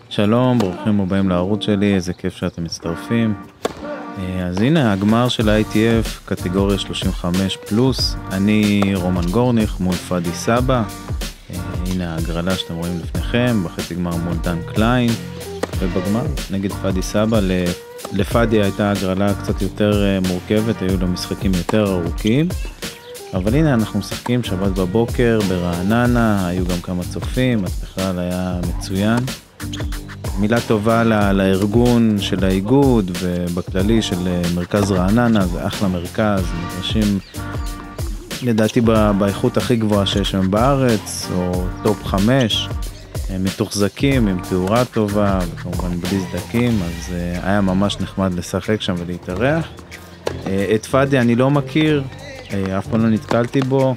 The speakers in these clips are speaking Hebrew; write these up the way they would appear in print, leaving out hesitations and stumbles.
שלום, ברוכים הבאים לערוץ שלי, איזה כיף שאתם מצטרפים. אז הנה הגמר של ה-ITF, קטגוריה 35 פלוס. אני רומן גורניך מול פאדי סבא. הנה ההגרלה שאתם רואים לפניכם, בחצי גמר מול דן קליין. ובגמר נגד פאדי סבא, לפאדי הייתה הגרלה קצת יותר מורכבת, היו לו משחקים יותר ארוכים. אבל הנה אנחנו משחקים שבת בבוקר ברעננה, היו גם כמה צופים, אז בכלל היה מצוין. מילה טובה לארגון של האיגוד ובכללי של מרכז רעננה, זה אחלה מרכז, מגרשים לדעתי באיכות הכי גבוהה שיש שם בארץ, או טופ 5, מתוחזקים עם תאורה טובה וכמובן בלי סדקים, אז היה ממש נחמד לשחק שם ולהתארח. את פאדי אני לא מכיר, אף פעם לא נתקלתי בו,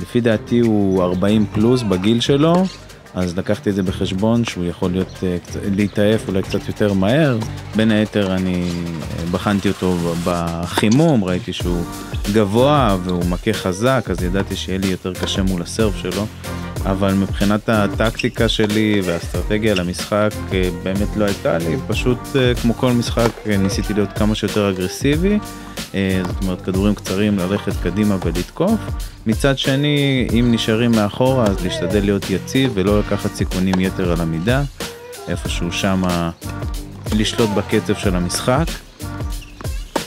לפי דעתי הוא 40 פלוס בגיל שלו, אז לקחתי את זה בחשבון שהוא יכול להתעייף אולי קצת יותר מהר. בין היתר אני בחנתי אותו בחימום, ראיתי שהוא גבוה והוא מכה חזק, אז ידעתי שיהיה לי יותר קשה מול הסרף שלו. אבל מבחינת הטקטיקה שלי והאסטרטגיה למשחק באמת לא הייתה לי, פשוט כמו כל משחק ניסיתי להיות כמה שיותר אגרסיבי, זאת אומרת כדורים קצרים ללכת קדימה ולתקוף. מצד שני, אם נשארים מאחורה אז להשתדל להיות יציב ולא לקחת סיכונים יתר על המידה, איפשהו שמה לשלוט בקצב של המשחק.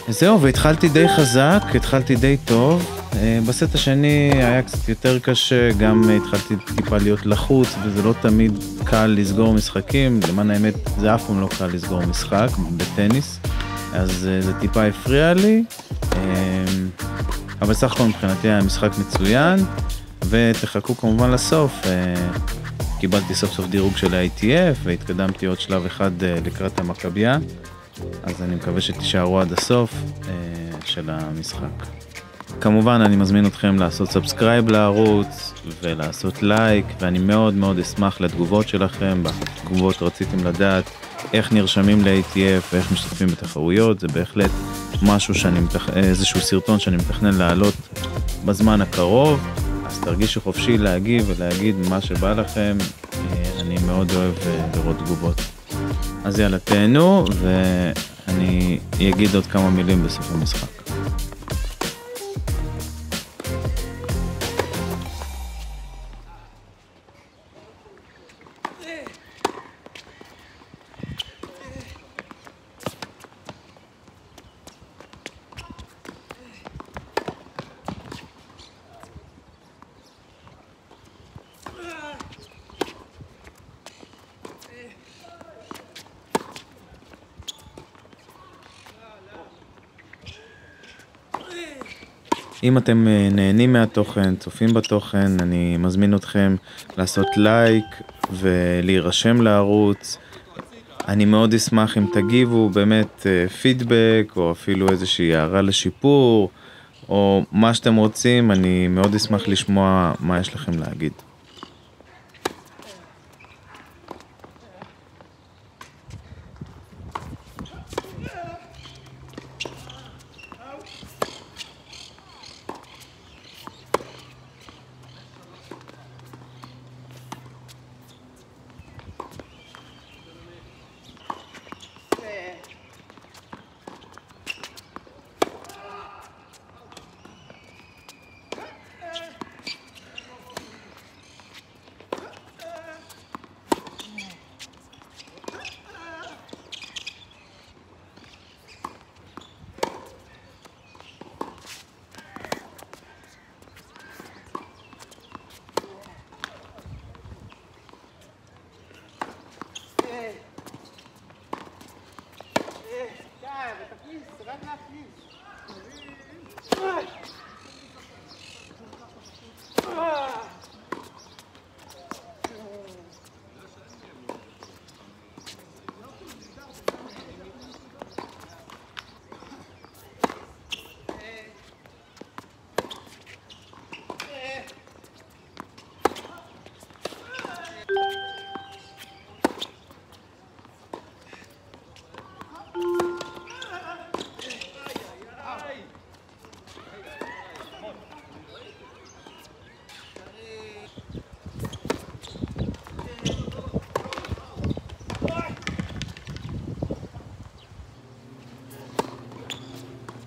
זהו, והתחלתי די חזק, התחלתי די טוב. בסט השני היה קצת יותר קשה, גם התחלתי טיפה להיות לחוץ, וזה לא תמיד קל לסגור משחקים, למען האמת זה אף פעם לא קל לסגור משחק בטניס, אז זה טיפה הפריע לי, אבל סך הכל מבחינתי היה משחק מצוין, ותחכו כמובן לסוף, קיבלתי סוף סוף דירוג של ה-ITF, והתקדמתי עוד שלב אחד לקראת המכבייה, אז אני מקווה שתישארו עד הסוף של המשחק. כמובן אני מזמין אתכם לעשות סאבסקרייב לערוץ ולעשות לייק, ואני מאוד מאוד אשמח לתגובות שלכם. בתגובות רציתם לדעת איך נרשמים ל-ITF ואיך משתתפים בתחרויות, זה בהחלט משהו איזשהו סרטון שאני מתכנן לעלות בזמן הקרוב, אז תרגישו חופשי להגיב ולהגיד מה שבא לכם, אני מאוד אוהב לראות תגובות. אז יאללה, תהנו, ואני אגיד עוד כמה מילים בסוף המשחק. אם אתם נהנים מהתוכן, צופים בתוכן, אני מזמין אתכם לעשות לייק ולהירשם לערוץ. אני מאוד אשמח אם תגיבו באמת פידבק או אפילו איזושהי הערה לשיפור או מה שאתם רוצים, אני מאוד אשמח לשמוע מה יש לכם להגיד.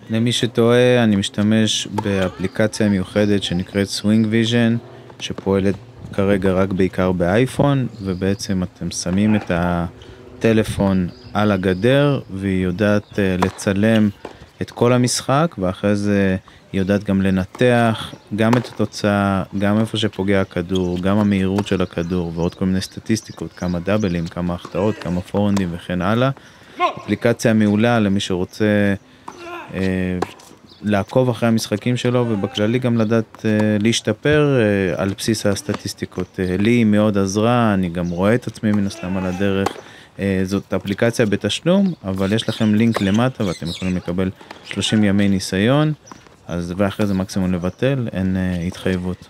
למי שטועה, אני משתמש באפליקציה מיוחדת שנקראת Swing Vision, שפועלת כרגע רק בעיקר באייפון, ובעצם אתם שמים את הטלפון על הגדר, והיא יודעת לצלם את כל המשחק, ואחרי זה היא יודעת גם לנתח גם את התוצאה, גם איפה שפוגע הכדור, גם המהירות של הכדור, ועוד כל מיני סטטיסטיקות, כמה דאבלים, כמה החטאות, כמה פורנדים וכן הלאה. אפליקציה מעולה למי שרוצה לעקוב אחרי המשחקים שלו, ובכללי גם לדעת להשתפר על בסיס הסטטיסטיקות. לי היא מאוד עזרה, אני גם רואה את עצמי מן הסתם על הדרך. זאת אפליקציה בתשלום, אבל יש לכם לינק למטה ואתם יכולים לקבל 30 ימי ניסיון, אז ואחרי זה מקסימום לבטל, אין התחייבות.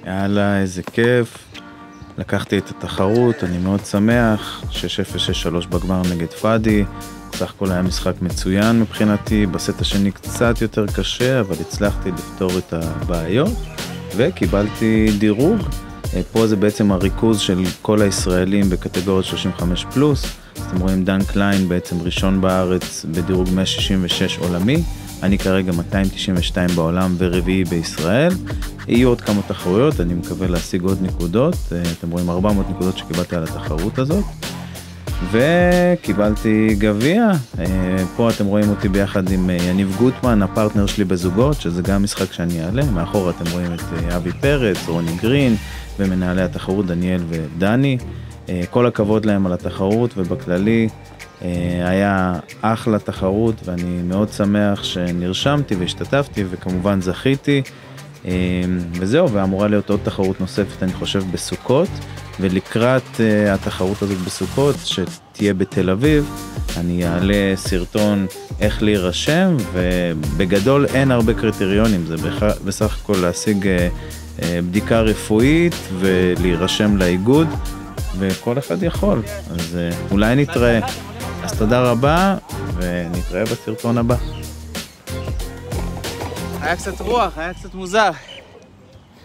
יאללה, איזה כיף. לקחתי את התחרות, אני מאוד שמח. 6-0-6-3 בגמר נגד פאדי. סך הכל היה משחק מצוין מבחינתי. בסט השני קצת יותר קשה, אבל הצלחתי לפתור את הבעיות. וקיבלתי דירוג. פה זה בעצם הריכוז של כל הישראלים בקטגוריות 35 פלוס. אתם רואים דן קליין בעצם ראשון בארץ בדירוג 166 עולמי. אני כרגע 292 בעולם ורביעי בישראל. יהיו עוד כמה תחרויות, אני מקווה להשיג עוד נקודות. אתם רואים 400 נקודות שקיבלתי על התחרות הזאת. וקיבלתי גביע. פה אתם רואים אותי ביחד עם יניב גוטמן, הפרטנר שלי בזוגות, שזה גם משחק שאני אעלה. מאחור אתם רואים את אבי פרץ, רוני גרין, ומנהלי התחרות דניאל ודני. כל הכבוד להם על התחרות, ובכללי היה אחלה תחרות, ואני מאוד שמח שנרשמתי והשתתפתי, וכמובן זכיתי. וזהו, ואמורה להיות עוד תחרות נוספת, אני חושב, בסוכות, ולקראת התחרות הזאת בסוכות, שתהיה בתל אביב, אני אעלה סרטון איך להירשם, ובגדול אין הרבה קריטריונים, זה בסך הכל להשיג בדיקה רפואית ולהירשם לאיגוד, וכל אחד יכול, אז אולי נתראה. אז תודה רבה, ונתראה בסרטון הבא. היה קצת רוח, היה קצת מוזר.